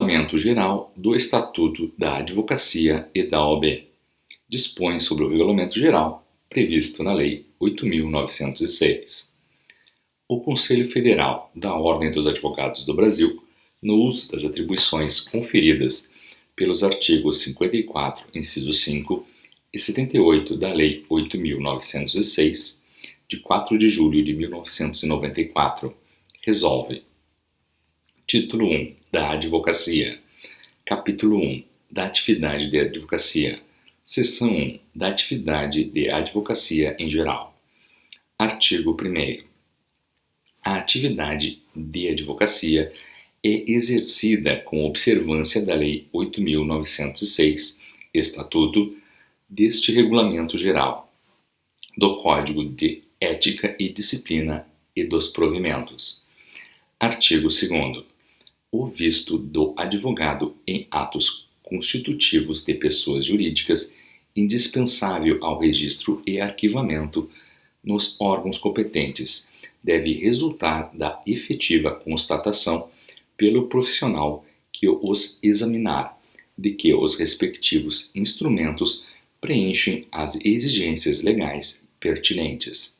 Regulamento Geral do Estatuto da Advocacia e da OAB. Dispõe sobre o Regulamento Geral previsto na Lei 8.906. O Conselho Federal da Ordem dos Advogados do Brasil, no uso das atribuições conferidas pelos artigos 54, inciso 5 e 78 da Lei 8.906, de 4 de julho de 1994, resolve: Título 1 da Advocacia. Capítulo 1 da Atividade de Advocacia. Seção 1 da Atividade de Advocacia em geral. Artigo 1º. A atividade de advocacia é exercida com observância da Lei 8.906, Estatuto, deste Regulamento Geral, do Código de Ética e Disciplina e dos Provimentos. Artigo 2º. O visto do advogado em atos constitutivos de pessoas jurídicas, indispensável ao registro e arquivamento nos órgãos competentes, deve resultar da efetiva constatação pelo profissional que os examinar de que os respectivos instrumentos preenchem as exigências legais pertinentes.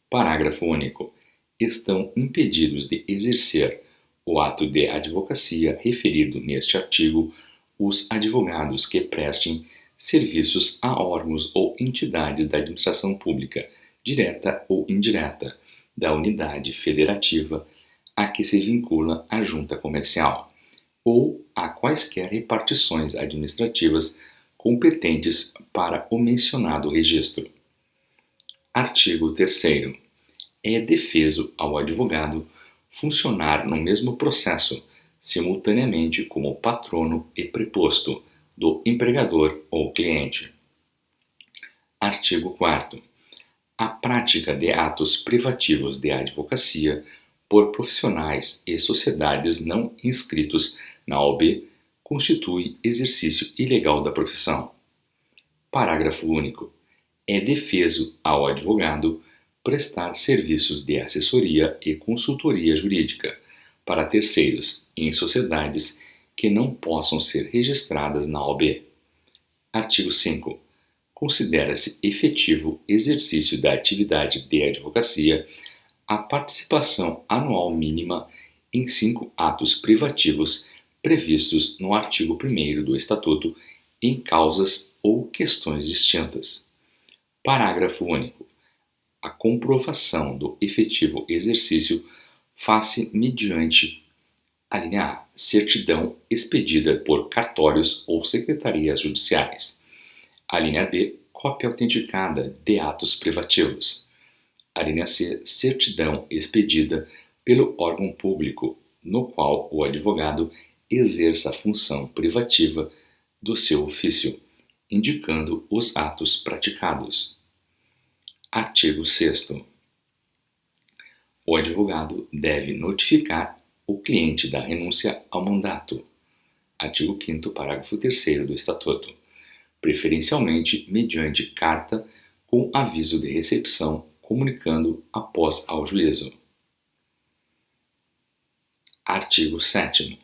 Parágrafo único. Estão impedidos de exercer o ato de advocacia referido neste artigo os advogados que prestem serviços a órgãos ou entidades da administração pública, direta ou indireta, da unidade federativa a que se vincula a junta comercial, ou a quaisquer repartições administrativas competentes para o mencionado registro. Artigo 3º. É defeso ao advogado funcionar no mesmo processo, simultaneamente como patrono e preposto do empregador ou cliente. Artigo 4º. A prática de atos privativos de advocacia por profissionais e sociedades não inscritos na OAB constitui exercício ilegal da profissão. Parágrafo único. É defeso ao advogado prestar serviços de assessoria e consultoria jurídica para terceiros em sociedades que não possam ser registradas na OAB. Artigo 5. Considera-se efetivo exercício da atividade de advocacia a participação anual mínima em 5 atos privativos previstos no artigo 1º do Estatuto em causas ou questões distintas. Parágrafo único. A comprovação do efetivo exercício faz-se mediante a linha A, certidão expedida por cartórios ou secretarias judiciais. A linha B, cópia autenticada de atos privativos. A linha C, certidão expedida pelo órgão público no qual o advogado exerça a função privativa do seu ofício, indicando os atos praticados. Artigo 6º. O advogado deve notificar o cliente da renúncia ao mandato. Artigo 5º, parágrafo 3º do Estatuto, preferencialmente mediante carta com aviso de recepção, comunicando após ao juízo. Artigo 7º.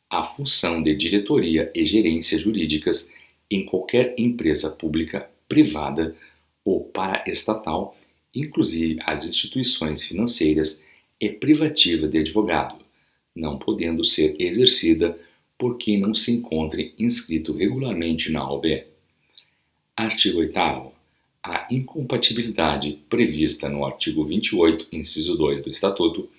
A função de diretoria e gerência jurídicas em qualquer empresa pública, privada ou paraestatal, inclusive as instituições financeiras, é privativa de advogado, não podendo ser exercida por quem não se encontre inscrito regularmente na OAB. Artigo 8º. A incompatibilidade prevista no artigo 28, inciso 2 do Estatuto,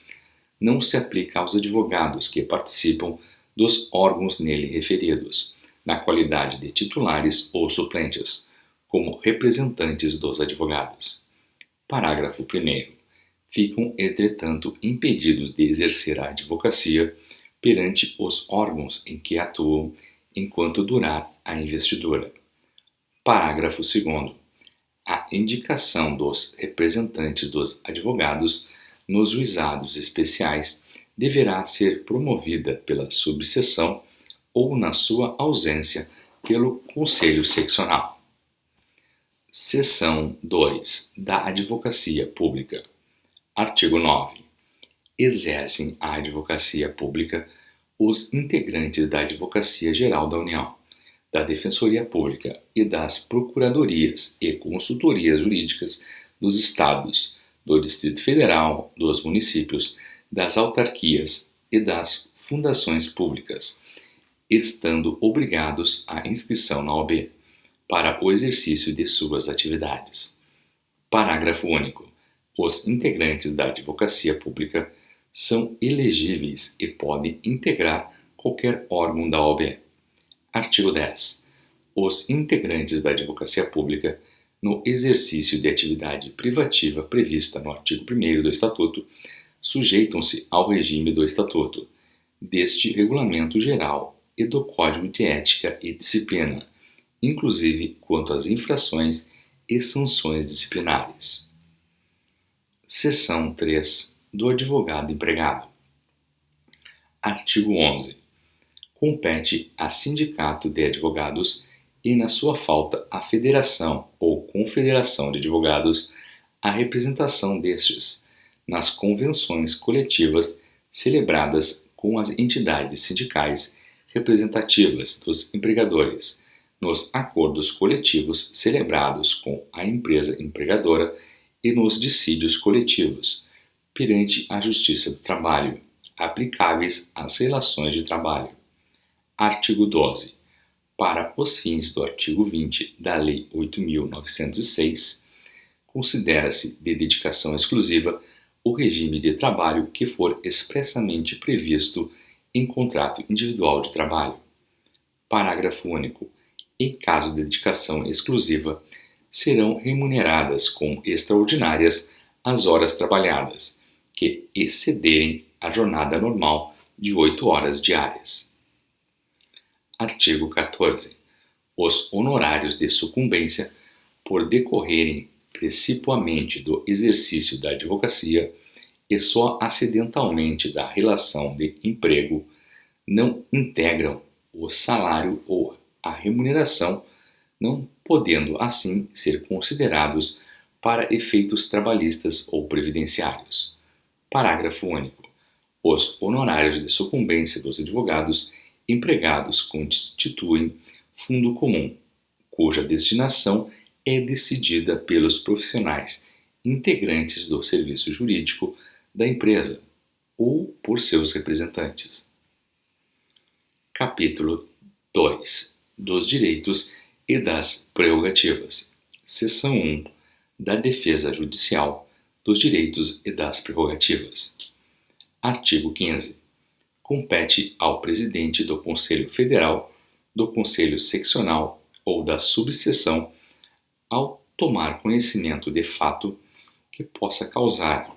não se aplica aos advogados que participam dos órgãos nele referidos, na qualidade de titulares ou suplentes, como representantes dos advogados. Parágrafo 1º. Ficam, entretanto, impedidos de exercer a advocacia perante os órgãos em que atuam enquanto durar a investidura. Parágrafo 2º. A indicação dos representantes dos advogados nos juizados especiais deverá ser promovida pela subseção ou, na sua ausência, pelo Conselho Seccional. Seção 2 da Advocacia Pública. Artigo 9. Exercem a advocacia pública Os integrantes da Advocacia Geral da União, da Defensoria Pública e das Procuradorias e Consultorias Jurídicas dos Estados, do Distrito Federal, dos municípios, das autarquias e das fundações públicas, estando obrigados à inscrição na OAB para o exercício de suas atividades. Parágrafo único. Os integrantes da Advocacia Pública são elegíveis e podem integrar qualquer órgão da OAB. Artigo 10. Os integrantes da Advocacia Pública, no exercício de atividade privativa prevista no artigo 1º do Estatuto, sujeitam-se ao regime do Estatuto, deste Regulamento Geral e do Código de Ética e Disciplina, inclusive quanto às infrações e sanções disciplinares. Seção 3 do advogado empregado. Artigo 11. Compete a sindicato de advogados e, na sua falta, à federação ou confederação de advogados, a representação destes nas convenções coletivas celebradas com as entidades sindicais representativas dos empregadores, nos acordos coletivos celebrados com a empresa empregadora e nos dissídios coletivos, perante a Justiça do Trabalho, aplicáveis às relações de trabalho. Artigo 12. Para os fins do artigo 20 da Lei 8.906, considera-se de dedicação exclusiva o regime de trabalho que for expressamente previsto em contrato individual de trabalho. Parágrafo único. Em caso de dedicação exclusiva, serão remuneradas com extraordinárias as horas trabalhadas, que excederem a jornada normal de 8 horas diárias. Artigo 14. Os honorários de sucumbência, por decorrerem precipuamente do exercício da advocacia e só acidentalmente da relação de emprego, não integram o salário ou a remuneração, não podendo assim ser considerados para efeitos trabalhistas ou previdenciários. Parágrafo único. Os honorários de sucumbência dos advogados empregados constituem fundo comum, cuja destinação é decidida pelos profissionais integrantes do serviço jurídico da empresa ou por seus representantes. Capítulo 2. Dos direitos e das prerrogativas. Seção 1. Da defesa judicial, dos direitos e das prerrogativas. Artigo 15. Compete ao presidente do Conselho Federal, do Conselho Seccional ou da subseção, ao tomar conhecimento de fato que possa causar,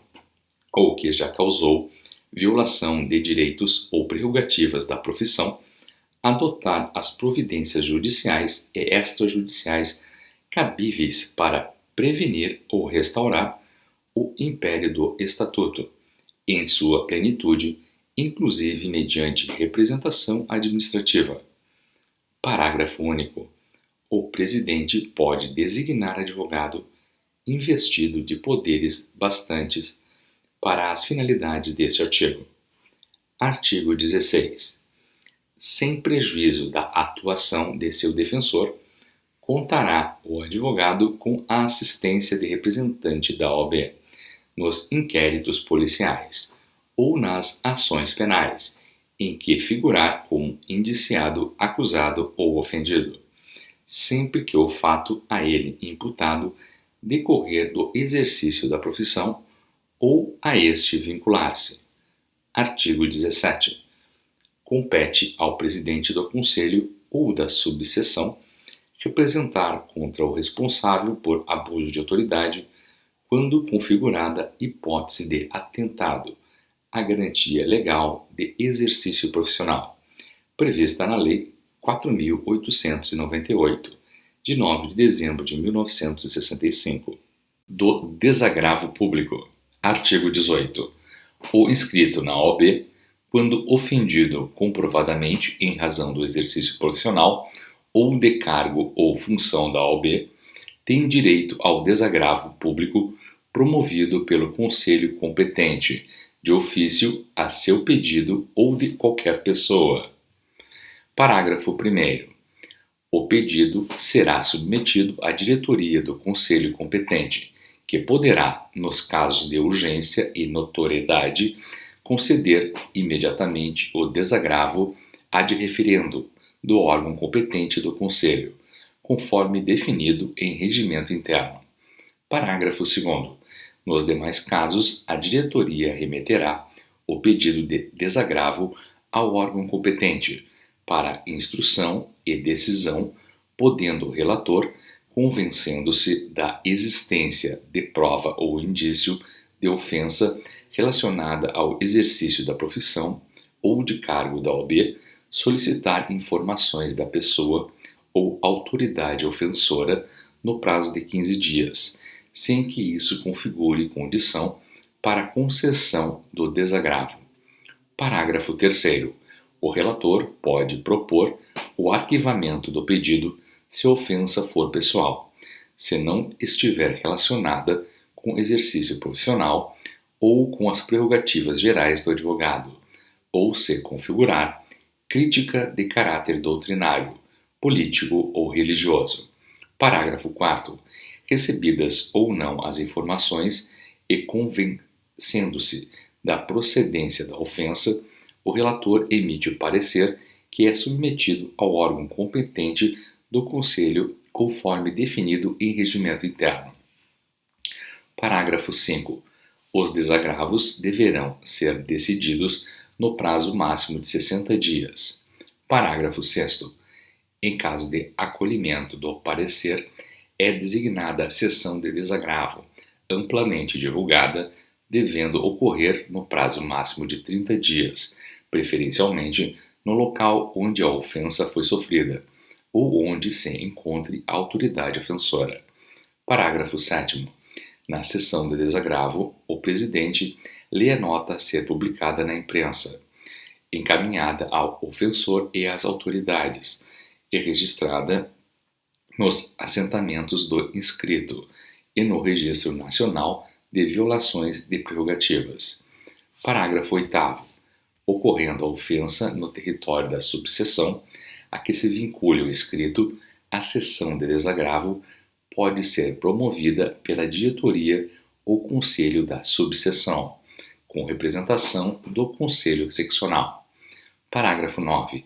ou que já causou, violação de direitos ou prerrogativas da profissão, adotar as providências judiciais e extrajudiciais cabíveis para prevenir ou restaurar o império do Estatuto, em sua plenitude, inclusive mediante representação administrativa. Parágrafo único. O presidente pode designar advogado investido de poderes bastantes para as finalidades deste artigo. Artigo 16. Sem prejuízo da atuação de seu defensor, contará o advogado com a assistência de representante da OAB nos inquéritos policiais ou nas ações penais em que figurar como indiciado, acusado ou ofendido, sempre que o fato a ele imputado decorrer do exercício da profissão ou a este vincular-se. Artigo 17. Compete ao presidente do Conselho ou da subseção representar contra o responsável por abuso de autoridade quando configurada hipótese de atentado à garantia legal de exercício profissional, prevista na Lei 4.898, de 9 de dezembro de 1965. Do desagravo público. Artigo 18. O inscrito na OAB, quando ofendido comprovadamente em razão do exercício profissional ou de cargo ou função da OAB, tem direito ao desagravo público promovido pelo Conselho competente, de ofício a seu pedido ou de qualquer pessoa. Parágrafo 1º. O pedido será submetido à diretoria do Conselho competente, que poderá, nos casos de urgência e notoriedade, conceder imediatamente o desagravo ad referendo do órgão competente do Conselho, conforme definido em regimento interno. Parágrafo 2º. Nos demais casos, a diretoria remeterá o pedido de desagravo ao órgão competente para instrução e decisão, podendo o relator, convencendo-se da existência de prova ou indício de ofensa relacionada ao exercício da profissão ou de cargo da OAB, solicitar informações da pessoa ou autoridade ofensora no prazo de 15 dias, sem que isso configure condição para a concessão do desagravo. Parágrafo 3º. O relator pode propor o arquivamento do pedido se a ofensa for pessoal, se não estiver relacionada com exercício profissional ou com as prerrogativas gerais do advogado, ou se configurar crítica de caráter doutrinário, político ou religioso. Parágrafo 4º. Recebidas ou não as informações e convencendo-se da procedência da ofensa, o relator emite o parecer que é submetido ao órgão competente do Conselho conforme definido em regimento interno. Parágrafo 5º. Os desagravos deverão ser decididos no prazo máximo de 60 dias. Parágrafo 6º. Em caso de acolhimento do parecer, é designada a sessão de desagravo, amplamente divulgada, devendo ocorrer no prazo máximo de 30 dias, preferencialmente no local onde a ofensa foi sofrida, ou onde se encontre a autoridade ofensora. Parágrafo 7º. Na sessão de desagravo, o presidente lê a nota a ser publicada na imprensa, encaminhada ao ofensor e às autoridades, e registrada nos assentamentos do inscrito e no Registro Nacional de Violações de Prerrogativas. Parágrafo 8º. Ocorrendo a ofensa no território da subseção a que se vincule o escrito, a sessão de desagravo pode ser promovida pela diretoria ou conselho da subseção, com representação do conselho seccional. Parágrafo 9º.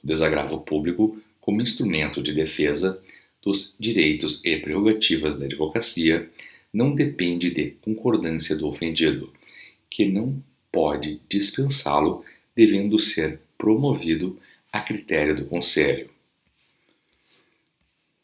O desagravo público, como instrumento de defesa dos direitos e prerrogativas da advocacia, não depende de concordância do ofendido, que não pode dispensá-lo, devendo ser promovido a critério do Conselho.